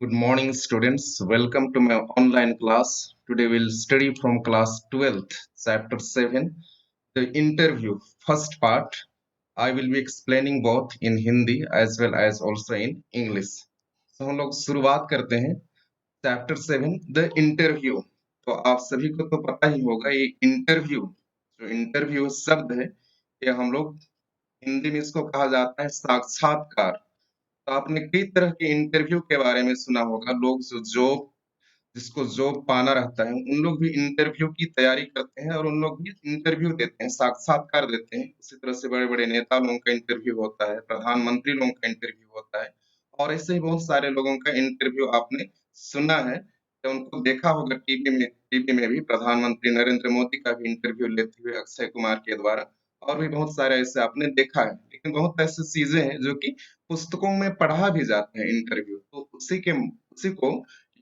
Good morning, students. Welcome to my online class. Today we'll study from class 12th, chapter 7, the interview, first part. I will be explaining both in Hindi as well as also in English. तो हम लोग शुरुआत करते हैं chapter 7, the interview. तो आप सभी को तो पता ही होगा ये इंटरव्यू, जो इंटरव्यू शब्द है, ये हम लोग हिंदी में इसको कहा जाता है साक्षात्कार। तो आपने कई तरह के इंटरव्यू के बारे में सुना होगा। लोग जो जॉब जिसको जॉब पाना रहता है, उन लोग भी इंटरव्यू की तैयारी करते हैं और उन लोग भी इंटरव्यू देते हैं, साक्षात्कार देते हैं। उसी तरह से बड़े-बड़े नेता लोगों का इंटरव्यू होता है, प्रधानमंत्री लोगों का इंटरव्यू होता है और ऐसे ही बहुत सारे लोगों का इंटरव्यू आपने सुना है या उनको देखा होगा टीवी में भी प्रधानमंत्री नरेंद्र मोदी का भी इंटरव्यू लेते हुए अक्षय कुमार के द्वारा और भी बहुत सारे ऐसे आपने देखा है। लेकिन बहुत ऐसी चीज़ें हैं जो कि पुस्तकों में पढ़ा भी जाता है इंटरव्यू। तो उसी को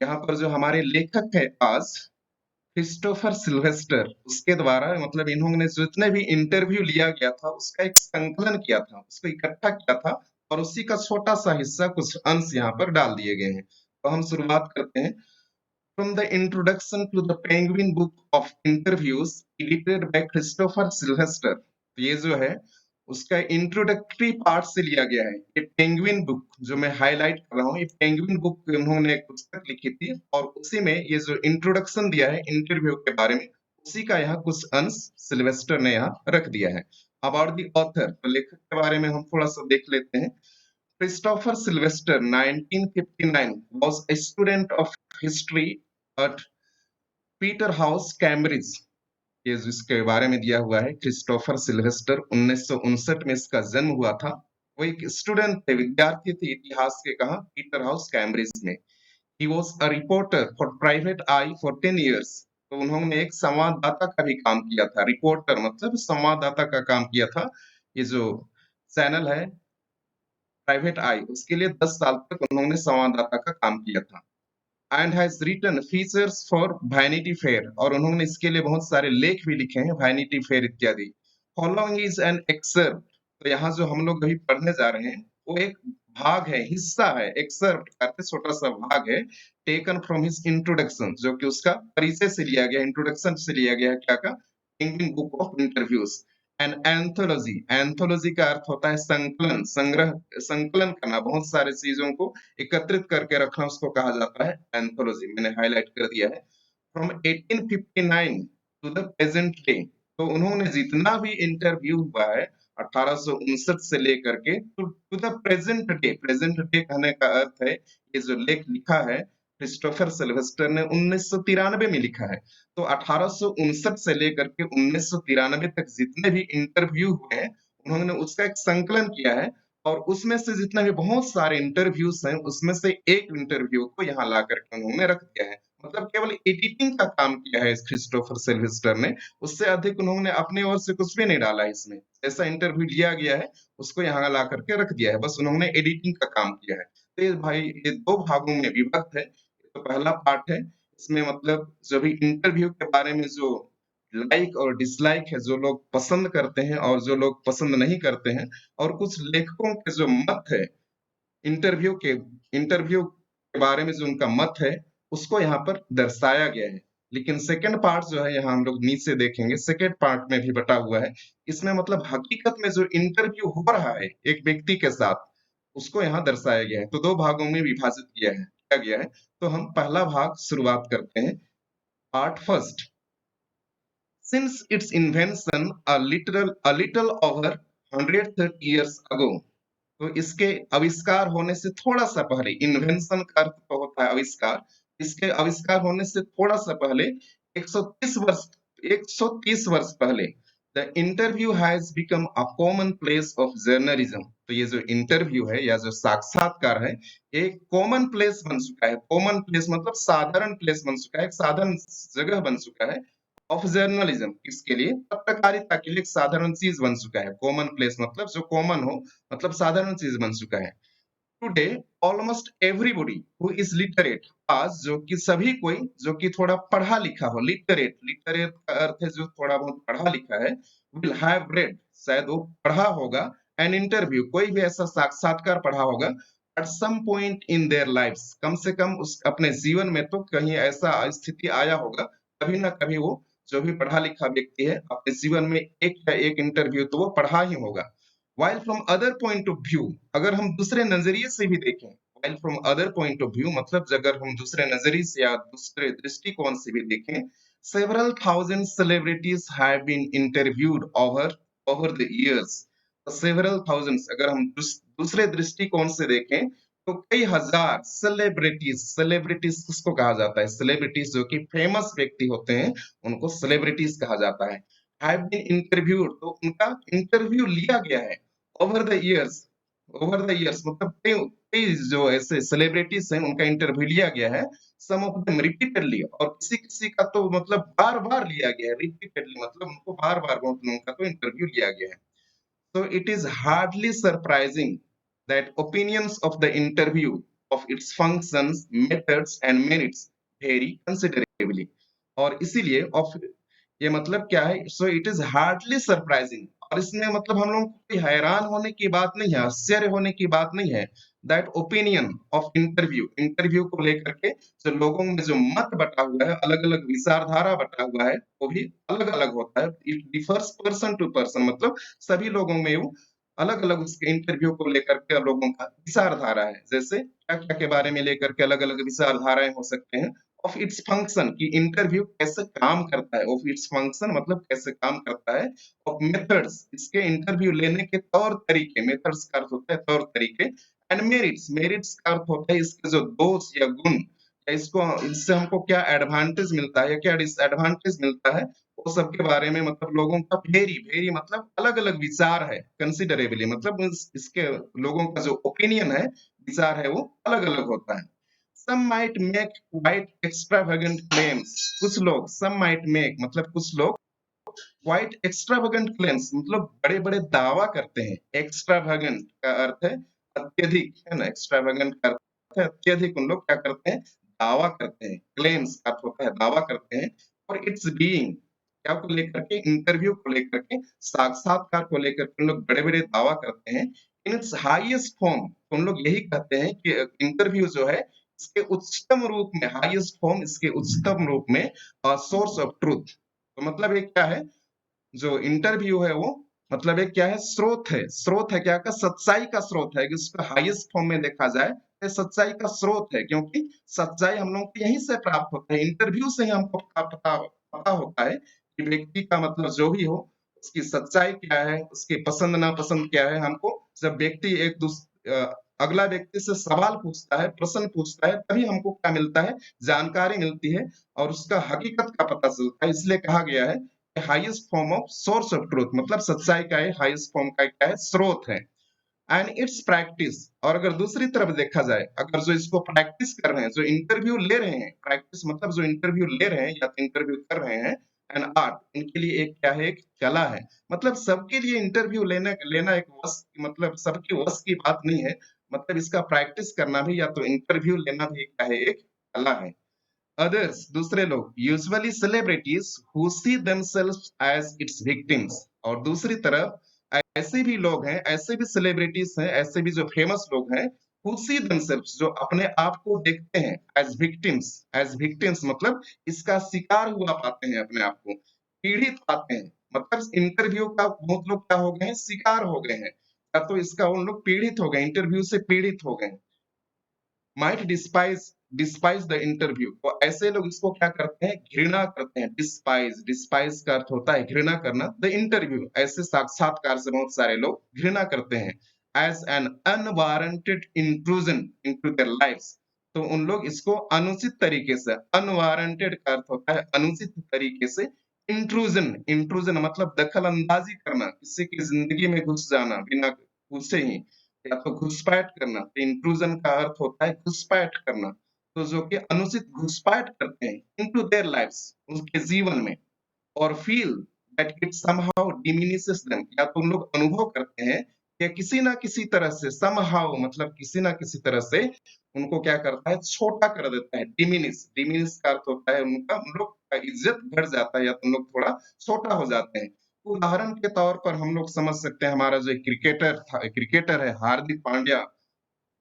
यहाँ पर जो हमारे लेखक है आज क्रिस्टोफर सिल्वेस्टर, उसके द्वारा मतलब इन्होंने जितने भी इंटरव्यू लिया गया था उसका एक संकलन किया था, उसको इकट्ठा किया था और उसी का छोटा सा हिस्सा कुछ अंश यहाँ पर डाल दिए गए हैं। तो हम शुरुआत करते हैं। From the introduction to the Penguin book of interviews edited by Christopher Sylvester, ये जो है उसका इंट्रोडक्टरी पार्ट से लिया गया है। ये पेंगुइन बुक जो मैं हाईलाइट कर रहा हूँ, ये पेंगुइन बुक उन्होंने एक पुस्तक लिखी थी और उसी में ये जो इंट्रोडक्शन दिया है इंटरव्यू के बारे में, उसी का यहाँ कुछ अंश सिल्वेस्टर ने यहाँ रख दिया है। अबाउट द ऑथर, तो लेखक के बारे में हम थोड़ा सा देख लेते हैं। Christopher Sylvester, 1959, was a student of history at Peterhouse, Cambridge। ये जिसके बारे में दिया हुआ है क्रिस्टोफर सिल्वेस्टर, 1959 में इसका जन्म हुआ था। वो एक स्टूडेंट थे, विद्यार्थी थे इतिहास के, कहा पीटर हाउस कैम्ब्रिज में। He was a reporter for private I for 10 years। तो उन्होंने एक संवाददाता का भी काम किया था। रिपोर्टर मतलब संवाददाता का काम किया था। ये जो चैनल है प्राइवेट आई, उसके लिए 10 साल तक उन्होंने संवाददाता का काम किया था। And has written features for Vanity Fair, और उन्होंने इसके लिए बहुत सारे लेख भी लिखे हैं, वैनिटी फेयर इत्यादि। फॉलोइंग इज एन एक्सर्प्ट, तो यहाँ जो हम लोग अभी पढ़ने जा रहे हैं वो एक भाग है, हिस्सा है। एक्सर्प्ट करते छोटा सा भाग है, टेकन फ्रॉम हिज इंट्रोडक्शन, जो कि उसका परिचय से लिया गया, इंट्रोडक्शन से लिया गया है। क्या का? Indian book of interviews. An anthology, anthology का अर्थ होता है संकलन, संग्रह, संकलन करना, बहुत सारे चीजों को एकत्रित करके रखना, उसको कहा जाता है एंथोलॉजी। मैंने हाईलाइट कर दिया है। From 1859 to the present day, तो उन्होंने जितना भी इंटरव्यू हुआ है 1859 से लेकर के to the present day, present day कहने का अर्थ है ये जो लेख लिखा है क्रिस्टोफर सिल्वेस्टर ने 1993 में लिखा है। तो 1859 से लेकर के 1993 तक जितने भी इंटरव्यू हुए हैं उन्होंने उसका एक संकलन किया है और उसमें से जितने भी बहुत सारे इंटरव्यूज हैं उसमें से एक इंटरव्यू को यहाँ ला करके उन्होंने रख दिया है। मतलब केवल एडिटिंग का काम किया है इस क्रिस्टोफर सिल्वेस्टर ने, उससे अधिक उन्होंने अपनी ओर से कुछ भी नहीं डाला है इसमें। जैसा इंटरव्यू लिया गया है उसको यहाँ ला करके रख दिया है, बस उन्होंने एडिटिंग का काम किया है। तो ये भाई ये दो भागों में विभक्त है। तो पहला पार्ट है, इसमें मतलब जो भी इंटरव्यू के बारे में जो लाइक और डिसलाइक है, जो लोग पसंद करते हैं और जो लोग पसंद नहीं करते हैं, और कुछ लेखकों के जो मत है इंटरव्यू के इंटरव्यू के बारे में जो उनका मत है, उसको यहाँ पर दर्शाया गया है। लेकिन सेकंड पार्ट जो है यहाँ हम लोग नीचे देखेंगे, सेकंड पार्ट में भी बटा हुआ है। इसमें मतलब हकीकत में जो इंटरव्यू हो रहा है एक व्यक्ति के साथ, उसको यहाँ दर्शाया गया है। तो दो भागों में विभाजित किया गया है। तो हम पहला भाग शुरुआत करते हैं। Part first. Since its invention a little over 130 years ago, तो इसके आविष्कार होने से थोड़ा सा पहले, इन्वेंशन का अर्थ तो होता है आविष्कार, इसके आविष्कार होने से थोड़ा सा पहले 130 वर्ष 130 वर्ष पहले the interview has become a common place of journalism. तो ये जो इंटरव्यू है या जो साक्षात्कार है, एक कॉमन प्लेस बन चुका है। कॉमन प्लेस मतलब साधारण प्लेस बन चुका है, एक साधारण जगह बन चुका है ऑफ जर्नलिज्म। इसके लिए पत्रकारिता के लिए एक साधारण चीज बन चुका है। कॉमन प्लेस मतलब जो कॉमन हो, मतलब साधारण चीज बन चुका है। Today almost everybody who is literate, आज जो कि सभी कोई जो कि थोड़ा पढ़ा लिखा हो, लिटरेट, लिटरेट का अर्थ है जो थोड़ा बहुत पढ़ा लिखा है, विल हैव रेड, शायद वो पढ़ा होगा, एन इंटरव्यू, कोई भी ऐसा साक्षात्कार पढ़ा होगा at some point in their lives, कम से कम उस अपने जीवन में तो कहीं ऐसा स्थिति आया होगा, कभी ना कभी वो जो भी पढ़ा लिखा व्यक्ति है अपने जीवन में एक या एक इंटरव्यू तो वो पढ़ा ही होगा। While from other point of view, अगर हम दूसरे नजरिए से भी देखें, while from other point of view मतलब अगर हम दूसरे नजरिए से या दूसरे दृष्टिकोण से भी देखें, several thousand celebrities have been interviewed over the years. several thousands, अगर हम दूसरे दृष्टिकोण से देखें तो कई हजार सेलिब्रिटीज किसको कहा जाता है, सेलिब्रिटीज जो कि फेमस व्यक्ति होते हैं उनको सेलिब्रिटीज कहा जाता है। हैव बीन इंटरव्यूड, तो उनका इंटरव्यू लिया गया है over the years. Over the years मतलब कई कई जो ऐसे सेलिब्रिटीज हैं उनका इंटरव्यू लिया गया है। सम ऑफ देम रिपीटेडली, और किसी किसी का तो मतलब बार बार लिया गया है, रिपीटेडली मतलब उनको बार बार उनका तो इंटरव्यू लिया गया है। So it is hardly surprising that opinions of the interview, of its functions, methods and merits vary considerably. और इसीलिए of ये मतलब क्या है, so it is hardly surprising, और इसमें मतलब हम लोग को कोई हैरान होने की बात नहीं है, आश्चर्य होने की बात नहीं है, that opinion of इंटरव्यू को लेकर के जो लोगों में जो मत बटा हुआ है, अलग अलग विचारधारा बटा हुआ है, वो भी अलग अलग होता है। It differs person to person, मतलब सभी लोगों में वो अलग अलग उसके इंटरव्यू को लेकर के लोगों का विचारधारा है। जैसे क्या क्या के बारे में लेकर के अलग अलग विचारधाराएं हो सकते हैं। ऑफ इट्स फंक्शन, कि इंटरव्यू कैसे काम करता है, ऑफ इट्स फंक्शन मतलब कैसे काम करता है। ऑफ मेथड्स, इसके इंटरव्यू लेने के तौर तरीके, मेथड्स का अर्थ होता है तौर तरीके। एंड मेरिट्स, मेरिट्स का अर्थ होता है इसके जो दोष या गुण, या इसको इससे हमको क्या एडवांटेज मिलता है या क्या डिसएडवांटेज मिलता है, वो सब के बारे में मतलब लोगों का वेरी वेरी मतलब अलग अलग विचार है। कंसिडरेबली मतलब इसके लोगों का जो ओपिनियन है, विचार है, वो अलग अलग होता है। some might make quite extravagant claims, कुछ लोग some might make मतलब कुछ लोग quite extravagant claims मतलब बड़े बड़े दावा करते हैं। extravagant का अर्थ है अत्यधिक, है ना, extravagant का अर्थ है अत्यधिक। उन लोग क्या करते हैं, दावा करते हैं। claims का अर्थ होता है दावा करते हैं। और it's being क्या को लेकर के, इंटरव्यू को लेकर के, साक्षात्कार को लेकर के उन लोग बड़े बड़े दावा करते हैं। इन इट्स हाईएस्ट फॉर्म, उन लोग यही कहते हैं कि इंटरव्यू जो है इसके उच्चतम रूप में, हाईएस्ट फॉर्म इसके उच्चतम रूप में सोर्स ऑफ ट्रूथ। तो मतलब ये क्या है, जो इंटरव्यू है वो मतलब एक क्या है, स्रोत है। स्रोत है क्या का, सच्चाई का स्रोत है। कि उसका हाईएस्ट फॉर्म में देखा जाए तो सच्चाई का स्रोत है, क्योंकि सच्चाई हम लोग को यहीं से प्राप्त होता है, इंटरव्यू से ही हमको पता होता है कि व्यक्ति का मतलब जो भी हो उसकी सच्चाई क्या है, उसकी पसंद नापसंद क्या है। हमको जब व्यक्ति अगला व्यक्ति से सवाल पूछता है, प्रश्न पूछता है, तभी हमको क्या मिलता है, जानकारी मिलती है और उसका हकीकत का पता चलता है। इसलिए कहा गया है highest form of source of truth, मतलब सच्चाई का हाईएस्ट फॉर्म का क्या है, स्रोत है। एंड इट्स प्रैक्टिस, और अगर दूसरी तरफ देखा जाए, अगर जो इसको प्रैक्टिस कर रहे हैं, जो इंटरव्यू ले रहे हैं, प्रैक्टिस मतलब जो इंटरव्यू ले रहे हैं या तो इंटरव्यू कर रहे हैं, एंड आर्ट, इनके लिए एक क्या है, एक कला है। मतलब सबके लिए इंटरव्यू लेना एक वश, मतलब सबके वश की बात नहीं है। मतलब इसका प्रैक्टिस करना भी या तो इंटरव्यू लेना भी क्या है, एक कला है। Others, दूसरे लोग, usually celebrities who see themselves as its victims, और दूसरी तरफ ऐसे भी लोग हैं, ऐसे भी सेलिब्रिटीज हैं, ऐसे भी जो फेमस लोग हैं, हु सी themselves, जो अपने आप को देखते हैं एज विक्टिम्स। एज विक्टिम्स मतलब इसका शिकार हुआ पाते हैं अपने आप को, पीड़ित पाते हैं। मतलब इंटरव्यू का बहुत लोग क्या हो गए हैं, शिकार हो गए हैं, या तो इसका उन लोग पीड़ित हो गए, इंटरव्यू से पीड़ित हो गए। माइट डिस्पाइज द इंटरव्यू, तो ऐसे लोग इसको क्या करते हैं, घृणा करते हैं। डिस्पाइज, डिस्पाइज का अर्थ होता है घृणा करना। द इंटरव्यू, ऐसे साक्षात्कार से बहुत सारे लोग घृणा करते हैं। As an unwarranted intrusion into their lives, तो उन लोग इसको अनुचित तरीके से, अनवारंटेड का अर्थ होता है अनुचित तरीके से, इंट्रूजन, इंट्रूजन मतलब दखल अंदाजी करना, किसी की जिंदगी में घुस जाना बिना पूछे ही, या तो घुसपैठ करना। तो इंट्रूजन का अर्थ होता है घुसपैठ करना। तो जो कि अनुचित घुसपैठ करते हैं इनटू देयर लाइव्स, उनके जीवन में, और feel that it somehow diminishes them, या तो उन लोग अनुभव करते हैं कि किसी ना किसी तरह से, समहाउ मतलब किसी ना किसी तरह से उनको क्या करता है, छोटा कर देता है। डिमिनिश, डिमिनिश का अर्थ होता है उनका, उन लोग का इज्जत घट जाता है, या तो उन लोग थोड़ा छोटा हो जाते हैं। उदाहरण के तौर पर हम लोग समझ सकते हैं, हमारा जो क्रिकेटर है हार्दिक पांड्या,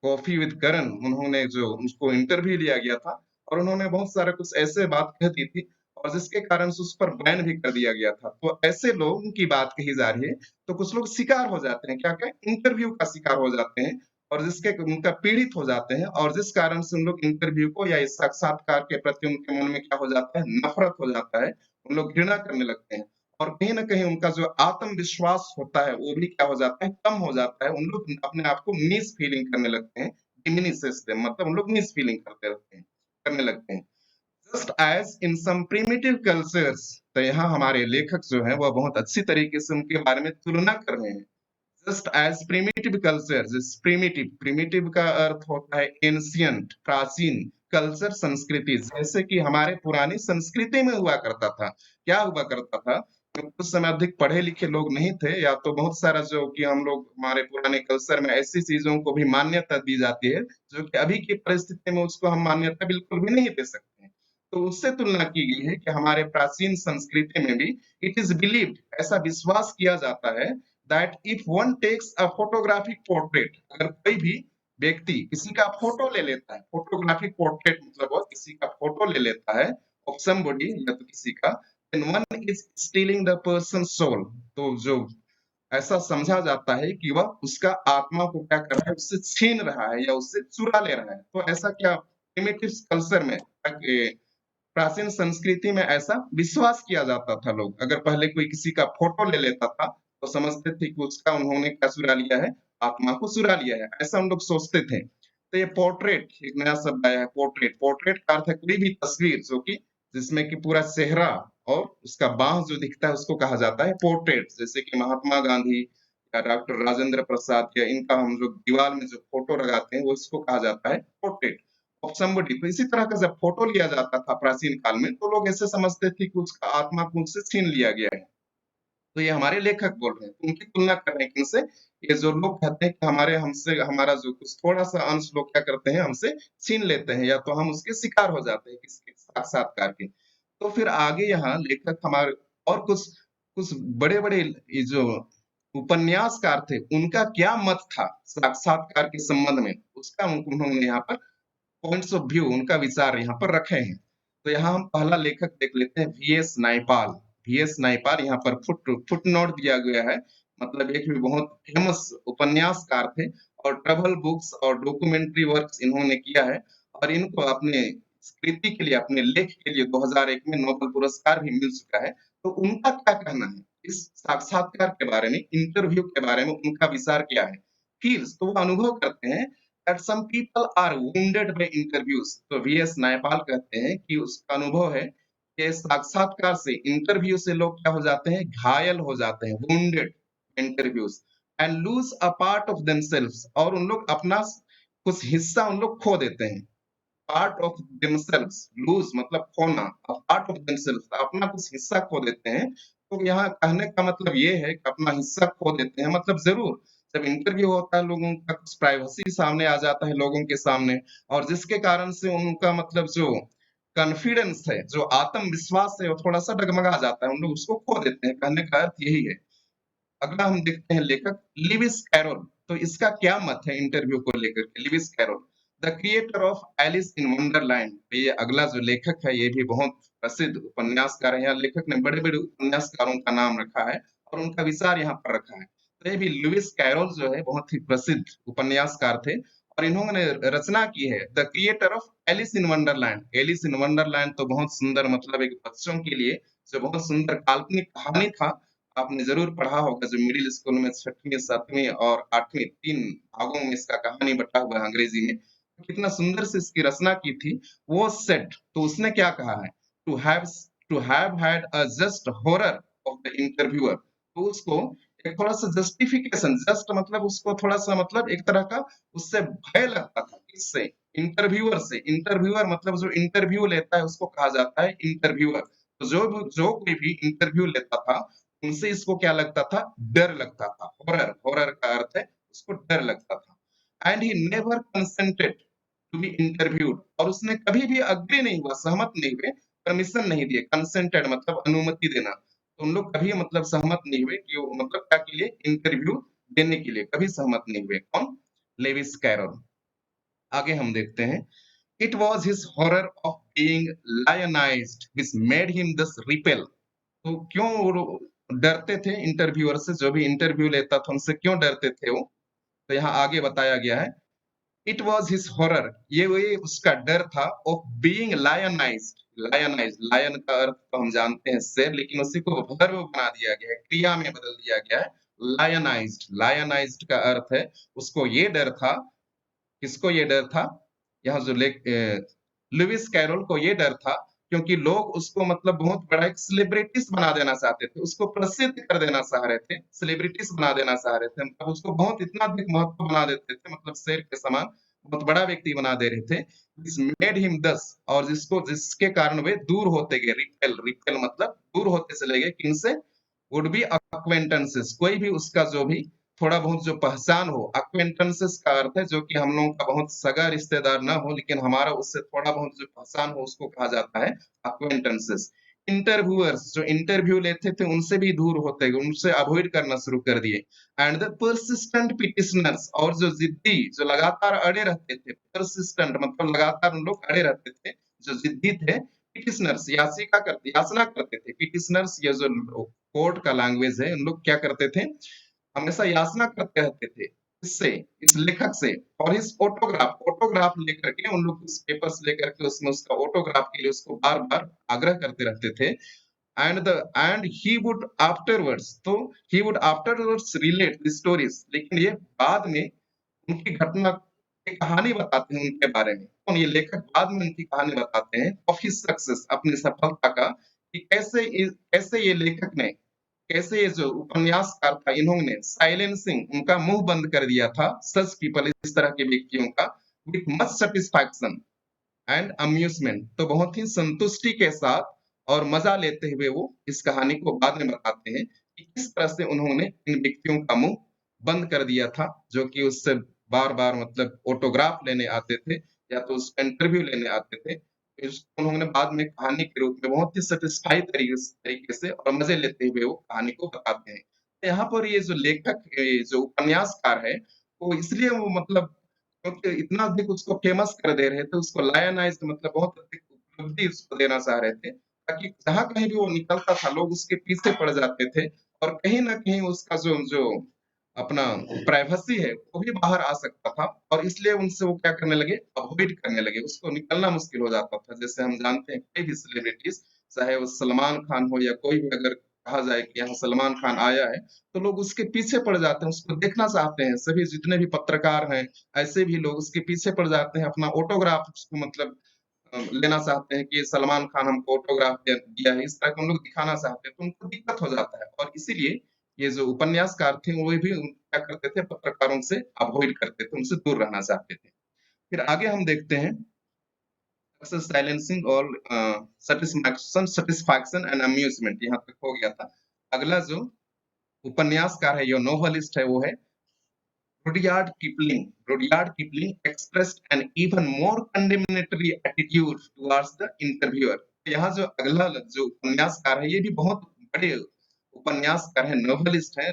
कॉफी विद करण उन्होंने जो उसको इंटरव्यू लिया गया था और उन्होंने बहुत सारा कुछ ऐसे बात कह दी थी और जिसके कारण से उस पर बैन भी कर दिया गया था। तो ऐसे लोगों की बात कही जा रही है, तो कुछ लोग शिकार हो जाते हैं, क्या-क्या इंटरव्यू का शिकार हो जाते हैं और जिसके उनका पीड़ित हो जाते हैं और जिस कारण से उन लोग इंटरव्यू को या इस साक्षात्कार के प्रति उनके मन में क्या हो जाता है, नफ़रत हो जाता है, उन लोग घृणा करने लगते हैं। और कहीं न कहीं उनका जो आत्मविश्वास होता है, वो भी क्या हो जाता है, कम हो जाता है। उन लोग अपने आप को नीच फीलिंग करने लगते हैं, डिमिनिशेस देम मतलब उन लोग नीच फीलिंग करते रहते हैं करने लगते हैं। Just as in some primitive cultures तो यहाँ हमारे लेखक जो हैं, वह बहुत अच्छी तरीके से उनके बारे में तुलना कर रहे हैं। जस्ट एज़ प्रिमिटिव कल्चर जिस प्रिमिटिव का अर्थ होता है एंशिएंट प्राचीन, कल्चर संस्कृति जैसे कि हमारे पुरानी संस्कृति में हुआ करता था। क्या हुआ करता था? कि उस समय अधिक पढ़े-लिखे लोग नहीं थे या तो बहुत सारा जो कि हम लोग हमारे पुराने कल्चर में ऐसी चीज़ों को भी मान्यता दी जाती है, जो कि अभी की परिस्थिति में उसको हम मान्यता बिल्कुल भी नहीं दे सकते हैं। तो उससे तुलना की गई है कि हमारे प्राचीन संस्कृति में भी इट इज़ बिलीव्ड ऐसा विश्वास किया जाता है that if one takes a photographic portrait अगर कोई भी व्यक्ति किसी का फोटो ले लेता है फोटोग्राफिक पोर्ट्रेट मतलब वो किसी का फोटो ले लेता है of somebody या तो किसी का then one is stealing the person's soul तो जो ऐसा समझा जाता है कि वह उसका आत्मा को क्या कर रहा है उससे छीन रहा है या उससे चुरा ले रहा है तो ऐसा क्या प्रिमिटिव कल्चर में प्राचीन संस्कृति में ऐसा विश्वास किया जाता था लोग अगर पहले कोई किसी का फोटो ले लेता था तो समझते थे कि उसका उन्होंने क्या चुरा लिया है आत्मा को चुरा लिया है ऐसा हम लोग सोचते थे तो ये पोर्ट्रेट एक नया शब्द आया है पोर्ट्रेट पोर्ट्रेट का अर्थ है कोई भी तस्वीर जो कि जिसमें कि पूरा चेहरा और उसका बाह जो दिखता है उसको कहा जाता है पोर्ट्रेट जैसे कि महात्मा गांधी या डॉक्टर राजेंद्र प्रसाद या इनका हम जो दीवार में जो फोटो लगाते हैं वो इसको कहा जाता है पोर्ट्रेट ऑफ समबडी तो इसी तरह का जब फोटो लिया जाता था प्राचीन काल में तो लोग ऐसे समझते थे कि उसका आत्मा को उससे छीन लिया गया है तो ये हमारे लेखक बोल रहे हैं तो उनकी तुलना कर रहे हैं किनसे ये जो लोग कहते हैं कि हमारे हमसे हमारा जो कुछ थोड़ा सा अंश लोग क्या करते हैं हमसे छीन लेते हैं या तो हम उसके शिकार हो जाते हैं किसके साक्षात्कार के तो फिर आगे यहाँ लेखक हमारे और कुछ कुछ बड़े बड़े ये जो उपन्यासकार थे उनका क्या मत था साक्षात्कार के संबंध में उसका उन्होंने यहाँ पर पॉइंट्स ऑफ व्यू उनका विचार यहाँ पर रखे हैं। तो यहाँ हम पहला लेखक देख लेते हैं वीएस नायपाल। वीएस नायपाल यहाँ पर फुटनोट दिया गया है। मतलब एक भी बहुत फेमस उपन्यासकार थे और ट्रैवल बुक्स और डॉक्यूमेंट्री वर्क्स इन्होंने किया है और इनको अपने कृति के लिए अपने लेख के लिए 2001 में नोबेल पुरस्कार भी मिल चुका है। तो उनका क्या कहना है इस साक्षात्कार के बारे में, इंटरव्यू के बारे में उनका विचार क्या है? फील्स तो वो अनुभव करते हैं that some people are wounded by interviews तो वीएस नायपाल कहते हैं कि उसका अनुभव है कि साक्षात्कार से इंटरव्यू से लोग क्या हो जाते हैं घायल हो जाते हैं wounded interviews and lose a part of themselves और उन लोग अपना कुछ हिस्सा उन लोग खो देते हैं पार्ट ऑफ themselves lose मतलब खोना पार्ट ऑफ themselves अपना कुछ हिस्सा खो देते हैं तो यहाँ कहने का मतलब ये है कि अपना हिस्सा खो देते हैं मतलब जरूर जब इंटरव्यू होता है लोगों का कुछ प्राइवेसी सामने आ जाता है लोगों के सामने और जिसके कारण से उनका मतलब जो कॉन्फिडेंस है जो आत्मविश्वास है वो थोड़ा सा डगमगा जाता है उन लोग उसको खो देते हैं कहने का अर्थ यही है अगला हम देखते हैं लेखक लिविस कैरोल तो इसका क्या मत है इंटरव्यू को लेकर के Lewis Carroll the creator of Alice in Wonderland ये अगला जो लेखक है ये भी बहुत प्रसिद्ध उपन्यासकार है यहाँ लेखक ने बड़े बड़े उपन्यासकारों का नाम रखा है और उनका विचार यहाँ पर रखा है तो ये भी लुइस कैरोल जो है बहुत ही प्रसिद्ध उपन्यासकार थे और इन्होंने रचना की है the creator of Alice in Wonderland Alice in Wonderland तो बहुत सुंदर मतलब एक बच्चों के लिए जो बहुत सुंदर काल्पनिक कहानी था आपने ज़रूर पढ़ा होगा जो मिडिल स्कूल में 6वीं, 7वीं और 8वीं 3 भागों में इसका कहानी बँटा हुआ है अंग्रेजी में। तो कितना सुंदर से इसकी रचना की थी। वो सेड तो उसने क्या कहा है to have to have had a just horror of the interviewer तो उसको एक थोड़ा-सा जस्टिफिकेशन जस्ट मतलब उसको थोड़ा-सा मतलब एक तरह का उससे भय लगता था। किससे? इंटरव्यूअर से। इंटरव्यूअर मतलब जो इंटरव्यू लेता है उसको कहा जाता है इंटरव्यूअर। तो जो कोई भी इंटरव्यू लेता था उनसे इसको क्या लगता था? डर लगता था। हॉरर, हॉरर का अर्थ है उसको डर लगता था। And he never consented to be interviewed और उसने कभी भी एग्री नहीं हुआ, सहमत नहीं हुए, परमिशन नहीं दिए। कंसेंटेड मतलब अनुमति देना। तो उन लोग कभी मतलब सहमत नहीं हुए कि वो मतलब क्या के लिए इंटरव्यू देने के लिए कभी सहमत नहीं हुए। कौन? Lewis Carroll. आगे हम देखते हैं, it was his horror of being lionised which made him thus repel. तो क्यों वो डरते थे इंटरव्यूअर से, जो भी इंटरव्यू लेता था उनसे क्यों डरते थे वो, तो यहाँ आगे बताया गया है, इट वॉज हिज हॉरर, ये वही उसका डर था, ऑफ बीइंग लायनाइज्ड। लायनाइज्ड, लायन का अर्थ तो हम जानते हैं शेर, लेकिन उसी को वर्ब बना दिया गया है, क्रिया में बदल दिया गया है। लायनाइज्ड, लायनाइज्ड का अर्थ है उसको ये डर था। किसको ये डर था? यहाँ जो लुइस कैरोल को ये डर था, क्योंकि लोग उसको मतलब बहुत बड़ा एक सेलिब्रिटीज बना देना चाहते थे, उसको प्रसिद्ध कर देना चाह रहे थे, सेलिब्रिटीज बना देना चाह रहे थे, मतलब उसको बहुत इतना अधिक महत्व बना देते थे, मतलब शेर के समान बहुत बड़ा व्यक्ति बना दे रहे थे। दिस मेड हिम दस, और जिसके कारण वे दूर होते गए, रिपेल, रिपेल मतलब दूर होते चले गए, किनसे? वुड बी अक्वेंटेंसेस, कोई भी उसका जो भी थोड़ा बहुत जो पहचान हो। अक्वेंटेंसेस का अर्थ है जो कि हम लोगों का बहुत सगा रिश्तेदार ना हो, लेकिन हमारा उससे थोड़ा बहुत जो पहचान हो, उसको कहा जाता है अक्वेंटेंसेस। इंटरव्यूअर्स, जो इंटरव्यू लेते थे उनसे भी दूर होते गए, उनसे अवॉइड करना शुरू कर दिए। एंड द परसिस्टेंट पिटिशनर्स, और जो जिद्दी, जो लगातार अड़े रहते थे, परसिस्टेंट मतलब लगातार उन लोग अड़े रहते थे, जो जिद्दी थे। पिटिशनर्स याचना करते थे। पिटिशनर्स ये जो कोर्ट का लैंग्वेज है, उन लोग क्या करते थे? हमेशा याचना करते रहते थे। इससे, इस लेखक से, और इस ऑटोग्राफ, ऑटोग्राफ लेकर के उन लोग उस पेपर्स लेकर के उसमें उसका ऑटोग्राफ के लिए उसको बार-बार आग्रह करते रहते थे। एंड ही वुड आफ्टरवर्ड्स, तो he would afterwards relate the stories, लेकिन ये बाद में उनकी घटना की कहानी बताते हैं उनके बारे में। और ये लेखक बाद में उनकी कहानी बताते हैं ऑफ हिज सक्सेस, अपनी सफलता का, कि कैसे ये लेखक ने, कैसे ये जो उपन्यासकार था, इन्होंने साइलेंसिंग, उनका मुंह बंद कर दिया था, सच पीपल, इस तरह के व्यक्तियों का, with much satisfaction and amusement, तो बहुत ही संतुष्टि के साथ और मजा लेते हुए वो इस कहानी को बाद में बताते हैं कि किस तरह से उन्होंने इन व्यक्तियों का मुंह बंद कर दिया था, जो कि उससे बार बार मतलब ऑटोग्राफ लेने आते थे, या तो उसका इंटरव्यू लेने आते थे। इसको उन्होंने बाद में कहानी के रूप में बहुत ही सेटिस्फाई तरीके से और मजे लेते हुए वो कहानी को बताते हैं। तो यहाँ पर ये जो लेखक, ये जो उपन्यासकार है, वो इसलिए वो मतलब, क्योंकि इतना अधिक उसको फेमस कर दे रहे थे, उसको लायनाइज्ड मतलब बहुत अधिक उपलब्धि उसको देना चाह रहे थे, ताकि जहाँ कहीं भी वो निकलता था लोग उसके पीछे पड़ जाते थे, और कहीं न कहीं उसका जो जो अपना प्राइवेसी है वो भी बाहर आ सकता था, और इसलिए उनसे वो क्या करने लगे? अवॉइड करने लगे, उसको निकलना मुश्किल हो जाता था। जैसे हम जानते हैं कोई भी सेलिब्रिटीज़, चाहे वो सलमान खान हो या कोई भी, अगर कहा जाए कि यहाँ सलमान खान आया है, तो लोग उसके पीछे पड़ जाते हैं, उसको देखना चाहते हैं। सभी जितने भी पत्रकार हैं, ऐसे भी लोग उसके पीछे पड़ जाते हैं, अपना ऑटोग्राफ उसको मतलब लेना चाहते हैं कि ये सलमान खान हमको ऑटोग्राफ दिया है, इस तरह का उन लोग दिखाना चाहते हैं, तो उनको दिक्कत हो जाता है, और इसीलिए ये जो उपन्यासकार थे, वो भी क्या करते थे? पत्रकारों से अवॉइड करते थे, उनसे दूर रहना चाहते थे। फिर आगे हम देखते हैं, साइलेंसिंग और सैटिस्फैक्शन एंड अम्यूज़मेंट, यहाँ तक हो गया था। अगला जो उपन्यासकार है, जो नोवेलिस्ट है, वो है Rudyard Kipling. Rudyard Kipling expressed an even more condemnatory attitude towards the interviewer। यहाँ जो अगला जो उपन्यासकार है, ये भी बहुत बड़े उपन्यासकार है, नोवेलिस्ट है,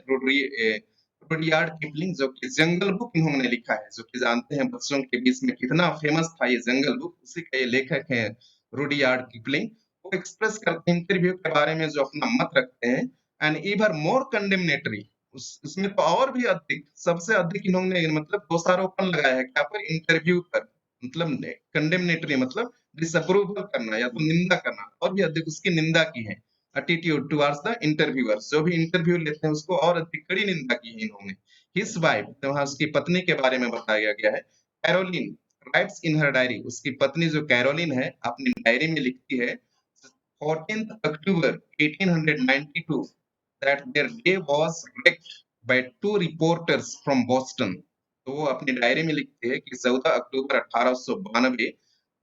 रुडयार्ड किपलिंग, जो कि जंगल बुक इन्होंने लिखा है, जो कि जानते हैं बच्चों के बीच में कितना फेमस था ये जंगल बुक, उसी का ये लेखक है रुडयार्ड किपलिंग। वो एक्सप्रेस करते हैं इंटरव्यू के बारे में, जो अपना मत रखते हैं, एंड इवन मोर कंडेमनेटरी, उसमें तो और भी अधिक, सबसे अधिक इन्होंने मतलब दोषारोपण लगाया है क्या पर? इंटरव्यू पर, मतलब कंडेमनेटरी मतलब डिसअप्रूवल करना या तो निंदा करना, और भी अधिक उसकी निंदा की है। एटीट्यूड टुवर्ड्स द इंटरव्यूअर्स, जो भी इंटरव्यू लेते हैं उसको और अधिक कड़ी निंदा की है इन्होंने। हिज वाइफ, तो वहाँ उसकी पत्नी के बारे में बताया गया है, कैरोलिन राइट्स इन हर डायरी, उसकी पत्नी जो कैरोलिन है अपनी डायरी में लिखती है, 14th October 1892, that their day was wrecked by two reporters from Boston। तो वो अपनी डायरी में लिखते हैं कि 14 अक्टूबर 1892,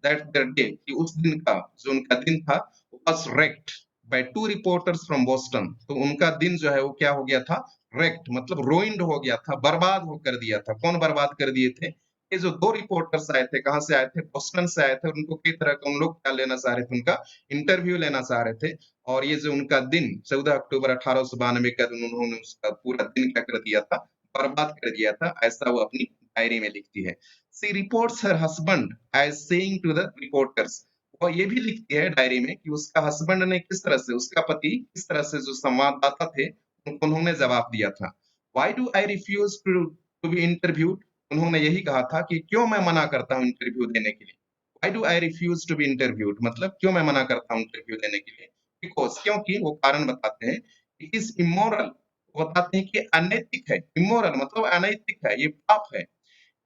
that their day, कि उस दिन का जो उनका दिन था, was wrecked by two reporters from Boston। तो उनका दिन जो है वो क्या हो गया था? wrecked मतलब ruined हो गया था, बर्बाद हो कर दिया था। कौन बर्बाद कर दिए थे? ये जो दो रिपोर्टर्स आए थे, कहाँ से आए थे? बोस्टन से आए थे, और उनको कई तरह का उन लोग क्या लेना चाह रहे थे? उनका इंटरव्यू लेना चाह रहे थे। और ये जो उनका दिन 14 अक्टूबर 1892 का दिन, उन्होंने उसका पूरा दिन क्या कर दिया था? बर्बाद कर दिया था। ऐसा वो अपनी डायरी में लिखती है। She reports her husband as saying to the reporters. वो ये भी लिखती है डायरी में कि उसका हस्बैंड ने किस तरह से, उसका पति किस तरह से जो संवाददाता थे उनको उन्होंने जवाब दिया था। Why do I refuse to to be interviewed. उन्होंने यही कहा था कि क्यों मैं मना करता हूँ इंटरव्यू देने के लिए। Why do I refuse to be interviewed मतलब क्यों मैं मना करता हूँ इंटरव्यू देने के लिए। बिकॉज क्योंकि वो कारण बताते हैं, इट इज इमोरल। बताते हैं कि अनैतिक है। इमोरल मतलब अनैतिक है, ये पाप है।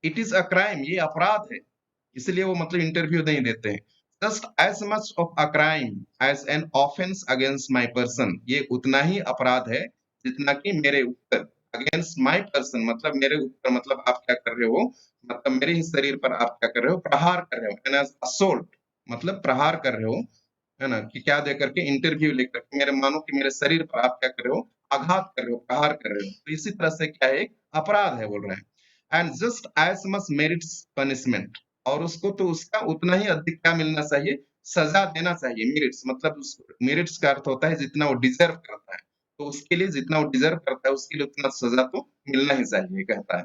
इट इज अ क्राइम, ये अपराध है, इसलिए वो मतलब इंटरव्यू नहीं देते हैं। Just as much of a crime as an offence against my person, ये उतना ही अपराध है जितना कि मेरे ऊपर, अगेंस्ट माई पर्सन मतलब मेरे ऊपर, मतलब आप क्या कर रहे हो, मतलब मेरे ही शरीर पर आप क्या कर रहे हो, प्रहार कर रहे हो। एंड एज असोल्ट मतलब प्रहार कर रहे हो, है ना, कि क्या दे करके, इंटरव्यू लेकर के, मेरे मानो कि मेरे शरीर पर आप क्या कर रहे हो, आघात कर रहे हो, प्रहार कर रहे हो। तो इसी तरह से क्या है, एक अपराध है बोल रहे हैं। And just as much merits punishment, और उसको तो उसका उतना ही अधिक क्या मिलना चाहिए, सजा देना चाहिए। मेरिट्स मतलब उस मेरिट्स का अर्थ होता है जितना वो डिजर्व करता है, तो उसके लिए जितना वो डिजर्व करता है उसके लिए उतना सजा तो मिलना ही चाहिए, कहता है।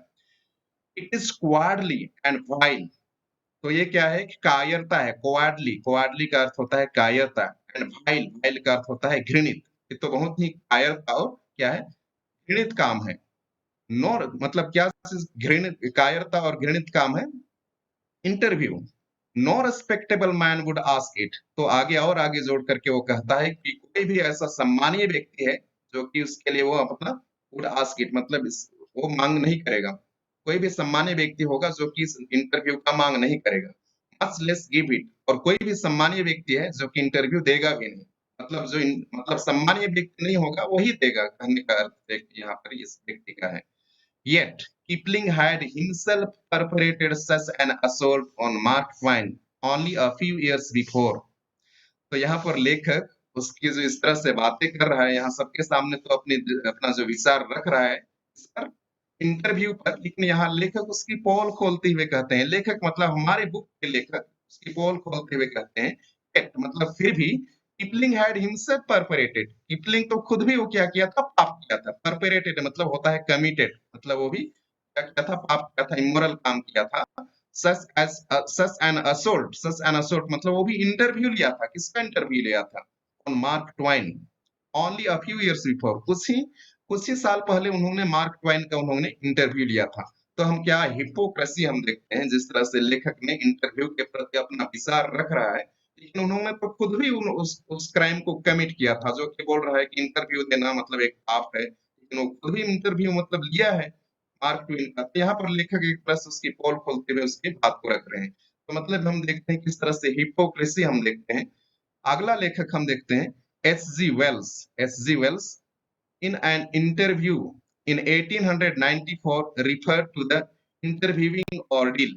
It is cowardly and vile. तो ये क्या है कि कायरता है। क्वार्डली, क्वार्डली का अर्थ होता है कायरता। एंड वाइल, वाइल का अर्थ होता है घृणित। ये तो बहुत ही कायरता और क्या है, घृणित काम है। नॉर मतलब क्या चीज घृणित, कायरता और घृणित काम है। Interview, no respectable man would ask it. तो आगे और आगे जोड़ करके वो कहता है कि कोई भी ऐसा सम्मानीय व्यक्ति है जो कि उसके लिए वो अपना वुड आस्क इट मतलब वो मांग नहीं करेगा। कोई भी सम्मानीय व्यक्ति होगा जो कि इस इंटरव्यू का मांग नहीं करेगा। मच लेस गिव इट, और कोई भी सम्मानीय व्यक्ति है जो कि इंटरव्यू देगा भी नहीं। मतलब जो मतलब सम्मानीय व्यक्ति नहीं होगा वही देगा, कहने का अर्थ है कि यहाँ पर इस व्यक्ति का है। Yet, Kipling had himself perpetrated such an assault on Mark Twain only a few years before. तो यहाँ पर लेखक उसकी जो इस तरह से बातें कर रहा है यहाँ सबके सामने, तो अपनी अपना जो विचार रख रहा है इस पर, इंटरव्यू पर, लेकिन यहाँ लेखक उसकी पोल खोलते हुए कहते हैं, लेखक मतलब हमारे बुक के लेखक उसकी पोल खोलते हुए कहते हैं, yet मतलब फिर भी, किपलिंग हैड हिमसेल्फ परपरेटेड, किपलिंग तो खुद भी वो क्या किया था, पाप किया था। परपरेटेड मतलब होता है कमिटेड, मतलब वो भी क्या किया था, पाप किया था, इमोरल काम किया था। सच एन असोल्ट मतलब वो भी इंटरव्यू लिया था। किसका इंटरव्यू लिया था, on mark twine only a few years before, कुछ ही साल पहले उन्होंने मार्क ट्वाइन का उन्होंने इंटरव्यू लिया था। तो हम क्या हिपोक्रेसी हम देखते हैं, जिस तरह से लेखक ने इंटरव्यू के प्रति अपना विचार रख रहा है, लेकिन उन्होंने तो खुद भी उस क्राइम को कमिट किया था, जो कि बोल रहा है कि इंटरव्यू देना मतलब एक पाप है, लेकिन वो खुद भी इंटरव्यू मतलब लिया है मार्क ट्वेन का। तो यहाँ पर लेखक एक प्लस उसकी पोल खोलते हुए उसकी बात को रख रहे हैं। तो मतलब हम देखते हैं किस तरह से हिपोक्रेसी हम देखते हैं। अगला लेखक हम देखते हैं H G Wells. H G Wells in an interview in 1894 referred to the interviewing ordeal।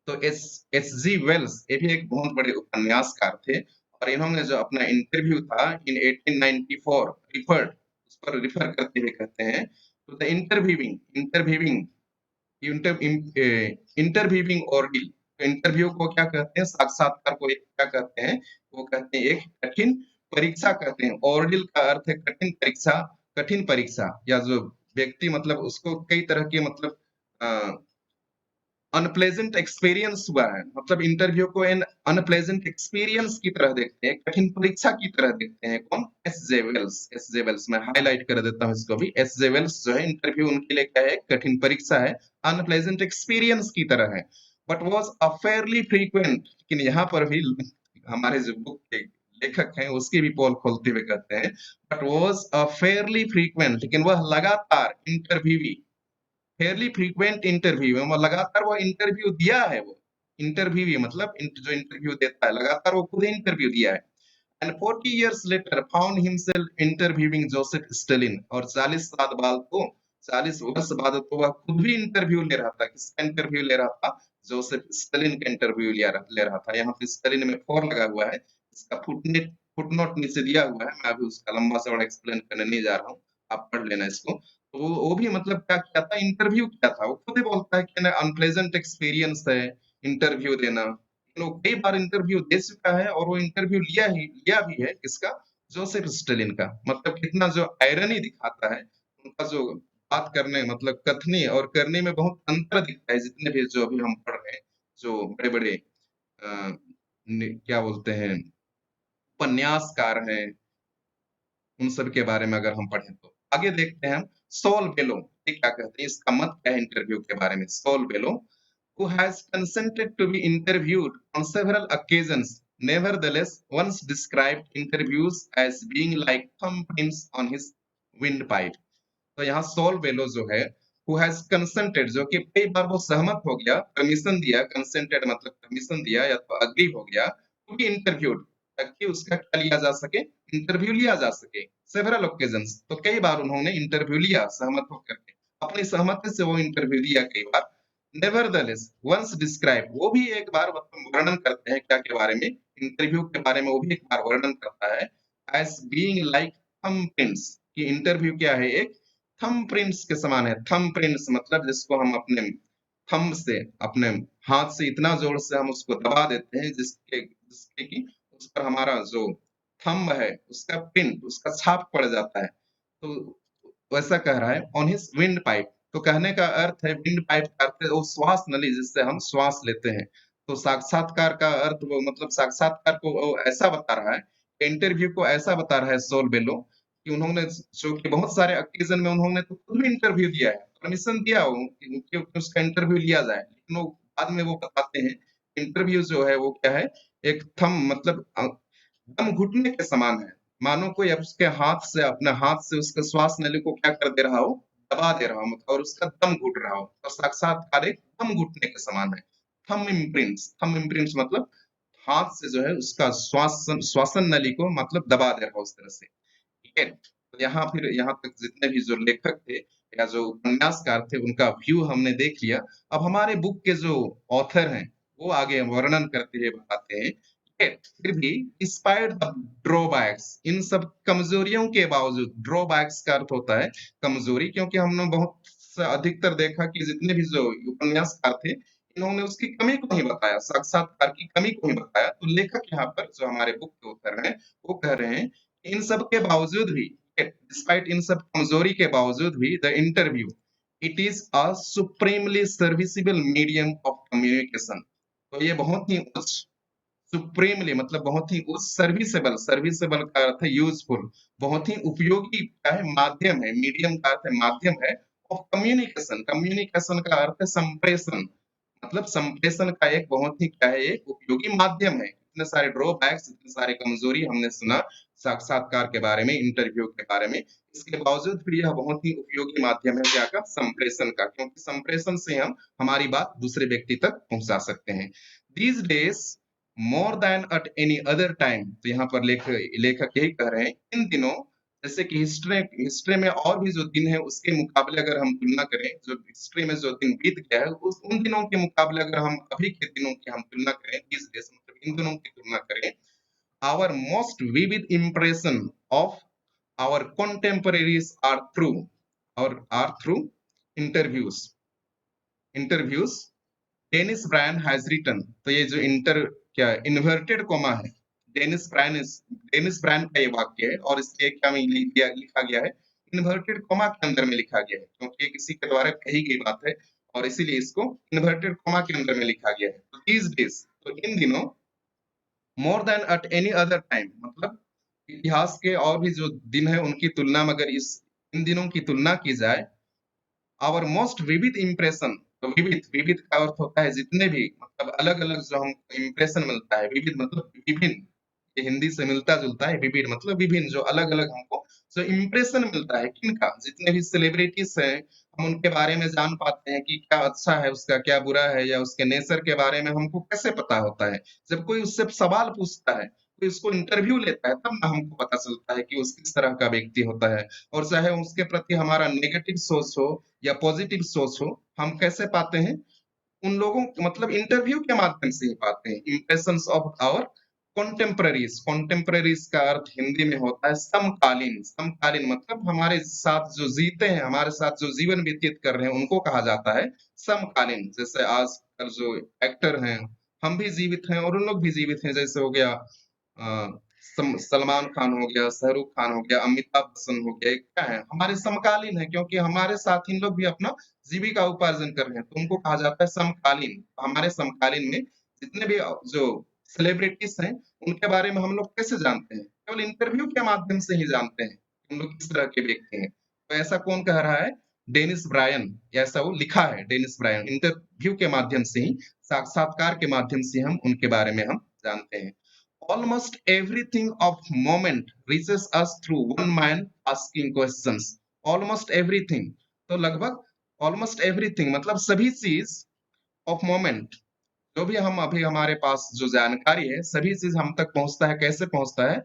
तो एस एस जी वेल्स ये भी एक बहुत बड़े उपन्यासकार थे, और इन्होंने जो अपना इंटरव्यू था इन 1894 रिफर्ड, उस पर रिफर करते हुए कहते हैं to the interviewing interviewing ordeal. Interview को क्या कहते हैं, साक्षात्कार को क्या कहते हैं, वो कहते हैं एक कठिन परीक्षा कहते हैं। ऑर्डिल का अर्थ है कठिन परीक्षा, कठिन परीक्षा, या जो व्यक्ति मतलब उसको कई तरह के मतलब अनप्लेजेंट एक्सपीरियंस हुआ है, मतलब इंटरव्यू को एन अनप्लेजेंट एक्सपीरियंस की तरह देखते हैं, कठिन परीक्षा की तरह देखते हैं। कौन, S J Wells. S J Wells मैं हाईलाइट कर देता हूँ इसको भी। एस जे वेल्स जो है इंटरव्यू उनके लिए क्या है, कठिन परीक्षा है, अनप्लेजेंट एक्सपीरियंस की तरह है। But was a fairly frequent, लेकिन यहाँ पर भी हमारे जो बुक के लेखक हैं उसकी भी पोल खोलते हुए कहते हैं, but was a fairly frequent, लेकिन वह लगातार इंटरव्यू, फेयरली फ्रीक्वेंट इंटरव्यू में लगातार वो इंटरव्यू दिया है। वो इंटरव्यू मतलब जो इंटरव्यू देता है लगातार वो खुद इंटरव्यू दिया है। And 40 years later found himself interviewing Joseph Stalin, और 40 साल बाद तो 40 वर्ष बाद तो वह खुद भी इंटरव्यू ले रहा था। किसका इंटरव्यू ले रहा था, जोसेफ स्टालिन का इंटरव्यू ले रहा था। यहाँ पे स्टालिन में फोर लगा हुआ है, इसका फुटनोट नीचे दिया हुआ है, मैं अभी उसका लंबा चौड़ा एक्सप्लेन करने नहीं जा रहा हूँ, आप पढ़ लेना इसको। तो वो भी मतलब क्या किया था, इंटरव्यू किया था। वो खुद ही बोलता है कि अनप्लेजेंट एक्सपीरियंस है इंटरव्यू देना। वो कई बार इंटरव्यू दे चुका है, और वो इंटरव्यू लिया भी है, किसका, जोसेफ स्टालिन का। मतलब कितना जो आयरनी दिखाता है, उनका जो बात करने मतलब कथनी और करने में बहुत अंतर दिखता है, जितने भी जो अभी हम पढ़ रहे हैं, जो बड़े-बड़े क्या बोलते हैं, उपन्यासकार हैं, उन सब के बारे में अगर हम पढ़ें तो। आगे देखते हैं हम सॉल बेलो, ये क्या कहते हैं, इसका मत क्या है इंटरव्यू के बारे में। Saul Bellow, who has consented to be interviewed on several occasions, nevertheless once described interviews as being like thumbprints on his windpipe। तो यहाँ सॉल बेलो जो है, हु हैज कंसेंटेड, जो कि कई बार वो सहमत हो गया, परमिशन दिया, कंसेंटेड मतलब परमिशन दिया या तो अग्री हो गया, टू बी इंटरव्यूड, ताकि उसका क्या लिया जा सके, इंटरव्यू लिया जा सके। सेवरल ओकेजन्स, तो कई बार उन्होंने इंटरव्यू लिया सहमत होकर के, अपनी सहमति से वो इंटरव्यू लिया कई बार। नेवरदलेस वंस डिस्क्राइब, वो भी एक बार मतलब वर्णन करते हैं क्या के बारे में, इंटरव्यू के बारे में वो भी एक बार वर्णन करता है, एज बीइंग लाइक थंबप्रिंट्स, कि इंटरव्यू क्या है, एक थंब प्रिंट्स के समान है। थंब प्रिंट्स मतलब जिसको हम अपने थंब से, अपने हाथ से इतना जोर से हम उसको दबा देते हैं जिसके जिसके कि उस पर हमारा जो थंब है उसका प्रिंट, उसका छाप पड़ जाता है। तो वैसा कह रहा है ऑन हिज विंड पाइप। तो कहने का अर्थ है, विंड पाइप का अर्थ है वो श्वास नली जिससे हम श्वास लेते हैं। तो साक्षात्कार का अर्थ वो मतलब साक्षात्कार को वो ऐसा बता रहा है, इंटरव्यू को ऐसा बता रहा है सोल बेलो, कि उन्होंने जो कि बहुत सारे ओकेजन में उन्होंने तो खुद भी इंटरव्यू दिया है, परमिशन दिया हो कि उसका इंटरव्यू लिया जाए, लेकिन वो बाद में वो बताते हैं इंटरव्यू जो है वो क्या है, एक थम मतलब दम घुटने के समान है। मानो कोई अब उसके हाथ से, अपने हाथ से उसके श्वास नली को क्या कर दे रहा हो, दबा दे रहा हो, मतलब और उसका दम घुट रहा हो, तो साक्षात्कार एक दम घुटने के समान है। थंब इम्प्रिंट्स, थंब इम्प्रिंट्स मतलब हाथ से जो है उसका श्वासन श्वासन नली को मतलब दबा दे रहा हो उस तरह से। ठीक है, तो यहाँ फिर यहाँ तक जितने भी जो लेखक थे या जो उपन्यासकार थे उनका व्यू हमने देख लिया। अब हमारे बुक के जो ऑथर हैं वो आगे वर्णन करते हुए बताते हैं, फिर भी डिस्पाइट द ड्रॉबैक्स, इन सब कमजोरियों के बावजूद, ड्रॉबैक्स का अर्थ होता है कमजोरी, क्योंकि हमने बहुत अधिकतर देखा कि जितने भी जो उपन्यासकार थे इन्होंने उसकी कमी को नहीं बताया, साक्षात्कार की कमी को नहीं बताया। तो लेखक यहाँ पर जो हमारे बुक के ऑथर हैं वो कह रहे हैं, इन सब के बावजूद भी, डिस्पाइट इन सब कमजोरी के बावजूद भी, the interview it is a supremely serviceable medium of communication. तो ये बहुत ही उच्च, सुप्रीमली मतलब बहुत ही उच्च, सर्विसेबल, सर्विसेबल का अर्थ है यूजफुल, बहुत ही उपयोगी क्या है, माध्यम है, मीडियम का अर्थ है माध्यम है, ऑफ कम्युनिकेशन, कम्युनिकेशन का अर्थ है संप्रेषण, मतलब संप्रेषण का एक बहुत ही क्या है, एक उपयोगी माध्यम है। इतने सारे ड्रॉबैक्स, इतने सारे कमजोरी हमने सुना साक्षात्कार के बारे में, इंटरव्यू के बारे में, इसके बावजूद भी यह बहुत ही उपयोगी माध्यम है क्या का, संप्रेषण का, क्योंकि संप्रेषण से हम हमारी बात दूसरे व्यक्ति तक पहुंचा सकते हैं। These days more than at any other time, तो यहाँ पर लेखक यही कह रहे हैं, इन दिनों जैसे कि हिस्ट्री हिस्ट्री में और भी जो दिन है उसके मुकाबले अगर हम तुलना करें, जो हिस्ट्री में जो दिन बीत गया है उस उन दिनों के मुकाबले अगर हम अभी के दिनों की हम तुलना करें, these days मतलब इन दिनों की तुलना करें, our most vivid impression of our contemporaries are through interviews interviews Denis Brian has written. तो ये जो इंटर क्या इन्वर्टेड कोमा है, डेनिस ब्रायन का ये वाक्य है, और इसके क्या में लिखा गया है, इन्वर्टेड कोमा के अंदर में लिखा गया है, क्योंकि ये किसी के द्वारा कही गई बात है और इसीलिए इसको इन्वर्टेड कोमा के अंदर में लिखा गया है। तो these days, तो इन दिनों, more than at any other time मतलब इतिहास के और भी जो दिन है उनकी तुलना में अगर इस इन दिनों की तुलना की जाए, आवर मोस्ट विविड इम्प्रेशन, तो विविध, विविध का अर्थ होता है जितने भी, मतलब अलग अलग जो हमको इम्प्रेशन मिलता है, विविध मतलब विभिन्न, ये हिंदी से मिलता जुलता है, विविध मतलब विभिन्न, जो अलग अलग हमको जो इम्प्रेशन मिलता है किनका, जितने भी सेलिब्रिटीज हैं हम उनके बारे में जान पाते हैं कि क्या अच्छा है उसका, क्या बुरा है, या उसके नेचर के बारे में हमको कैसे पता होता है, जब कोई उससे सवाल पूछता है, कोई उसको इंटरव्यू लेता है, तब ना हमको पता चलता है कि उस किस तरह का व्यक्ति होता है। और चाहे उसके प्रति हमारा नेगेटिव सोच हो या पॉजिटिव सोच हो, हम कैसे पाते हैं, उन लोगों मतलब इंटरव्यू के माध्यम से ही पाते हैं। इंप्रेशंस ऑफ आवर कॉन्टेम्पररीज, कॉन्टेम्पररीज का अर्थ हिंदी में होता है समकालीन, समकालीन मतलब हमारे साथ जो जीते हैं, हमारे साथ जो जीवन व्यतीत कर रहे हैं उनको कहा जाता है समकालीन। जैसे आजकल जो एक्टर हैं, हम भी जीवित हैं और उन लोग भी जीवित हैं, जैसे हो गया सलमान खान हो गया, शाहरुख खान हो गया, अमिताभ बच्चन हो गया, ये क्या है? हमारे समकालीन है, क्योंकि हमारे साथ इन लोग भी अपना जीविका उपार्जन कर रहे हैं, तो उनको कहा जाता है समकालीन। हमारे समकालीन में जितने भी जो सेलिब्रिटीज हैं, उनके बारे में हम लोग कैसे जानते हैं? केवल इंटरव्यू के माध्यम से ही जानते हैं, कि उन लोग किस तरह के व्यक्ति हैं। तो ऐसा कौन कह रहा है? डेनिस ब्रायन, ऐसा वो लिखा है डेनिस ब्रायन। इंटरव्यू के माध्यम से ही, साक्षात्कार के माध्यम से हम उनके बारे में हम जानते हैं। Almost everything of moment reaches us through one man asking questions. Almost everything, तो लगभग almost everything मतलब सभी चीज of moment, जो भी हम अभी हमारे पास जो जानकारी है, सभी चीज हम तक पहुंचता है। कैसे पहुंचता है?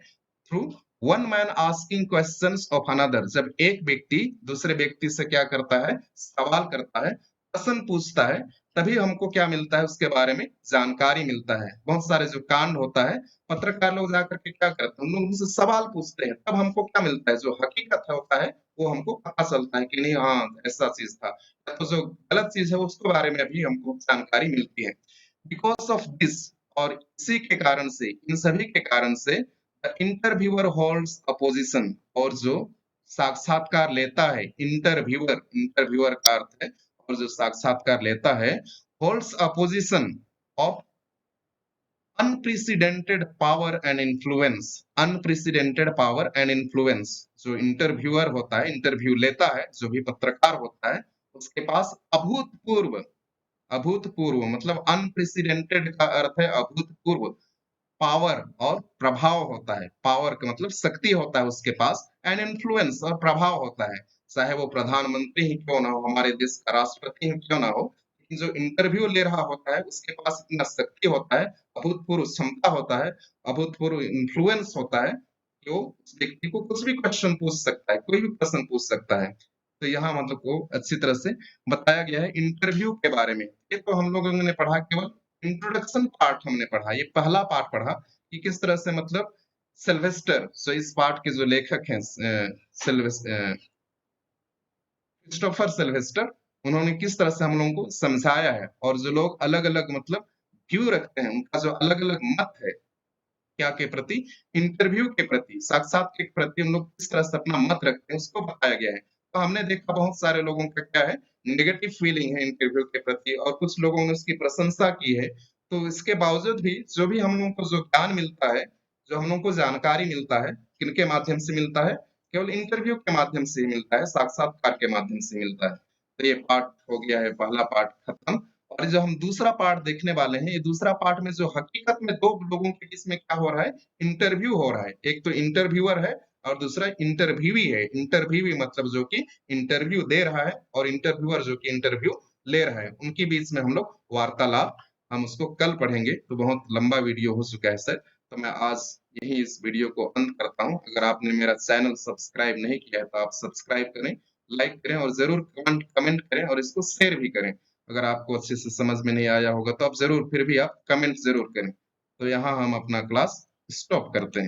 Through one man asking questions of another. जब एक व्यक्ति दूसरे व्यक्ति से क्या करता है? सवाल करता है, प्रश्न पूछता है, तभी हमको क्या मिलता है? उसके बारे में जानकारी मिलता है। बहुत सारे जो कांड होता है, पत्रकार लोग जाकर के क्या करते हैं? उन लोग उनसे सवाल पूछते हैं, तब हमको क्या मिलता है? जो हकीकत होता है, वो हमको पता चलता है कि नहीं, हाँ ऐसा चीज था। तो जो गलत चीज है, उसके बारे में भी हमको जानकारी मिलती है। बिकॉज ऑफ दिस, और इसी के कारण से, इन सभी के कारण से, the interviewer holds a position, और जो साक्षात्कार लेता है, इंटरव्यूअर, इंटरव्यूअर का अर्थ है, और जो साक्षात्कार लेता है, holds a position of unprecedented power and influence. Unprecedented power and influence, जो इंटरव्यूअर होता है, इंटरव्यू लेता है, जो भी पत्रकार होता है, उसके पास अभूतपूर्व, अभूतपूर्व मतलब अनप्रेसिडेंटेड का अर्थ है अभूतपूर्व, पावर और प्रभाव होता है। पावर का मतलब शक्ति होता है उसके पास, एंड इन्फ्लुएंस और प्रभाव होता है। चाहे वो प्रधानमंत्री ही क्यों ना हो, हमारे देश का राष्ट्रपति ही क्यों ना हो, लेकिन जो इंटरव्यू ले रहा होता है, उसके पास इतना शक्ति होता है, अभूतपूर्व क्षमता होता है, अभूतपूर्व इन्फ्लुएंस होता है, कि वो उस व्यक्ति को कुछ भी क्वेश्चन पूछ सकता है, कोई भी प्रश्न पूछ सकता है। तो यहाँ मतलब को अच्छी तरह से बताया गया है इंटरव्यू के बारे में। ये तो हम लोगों ने पढ़ा, केवल इंट्रोडक्शन पार्ट हमने पढ़ा, ये पहला पार्ट पढ़ा कि किस तरह से मतलब सिल्वेस्टर, सो इस पार्ट के जो लेखक हैं क्रिस्टोफर सिल्वेस्टर, उन्होंने किस तरह से हम लोगों को समझाया है, और जो लोग अलग अलग मतलब व्यू रखते हैं, उनका जो अलग अलग मत है, क्या के प्रति? इंटरव्यू के प्रति, साक्षात के प्रति उन लोग किस तरह से अपना मत रखते हैं, उसको बताया गया है। तो हमने देखा बहुत सारे लोगों का क्या है, नेगेटिव फीलिंग है इंटरव्यू के प्रति, और कुछ लोगों ने उसकी प्रशंसा की है। तो इसके बावजूद भी जो भी हम लोगों को जो ज्ञान मिलता है, जो हम लोगों को जानकारी मिलता है, किनके माध्यम से मिलता है? केवल इंटरव्यू के माध्यम से ही मिलता है, साक्षात्कार के माध्यम से मिलता है। तो ये पार्ट हो गया है, पहला पार्ट खत्म। और जो हम दूसरा पार्ट देखने वाले हैं, ये दूसरा पार्ट में जो हकीकत में दो लोगों के बीच में क्या हो रहा है? इंटरव्यू हो रहा है। एक तो इंटरव्यूअर है, और दूसरा इंटरव्यूई है। इंटरव्यूई मतलब जो कि इंटरव्यू दे रहा है, और इंटरव्यूअर जो कि इंटरव्यू ले रहा है, उनके बीच में हम लोग वार्तालाप, हम उसको कल पढ़ेंगे। तो बहुत लंबा वीडियो हो चुका है सर, तो मैं आज यही इस वीडियो को अंत करता हूँ। अगर आपने मेरा चैनल सब्सक्राइब नहीं किया है, तो आप सब्सक्राइब करें, लाइक करें, और जरूर कमेंट करें, और इसको शेयर भी करें। अगर आपको अच्छे से समझ में नहीं आया होगा, तो आप जरूर, फिर भी आप कमेंट जरूर करें। तो यहाँ हम अपना क्लास स्टॉप करते हैं।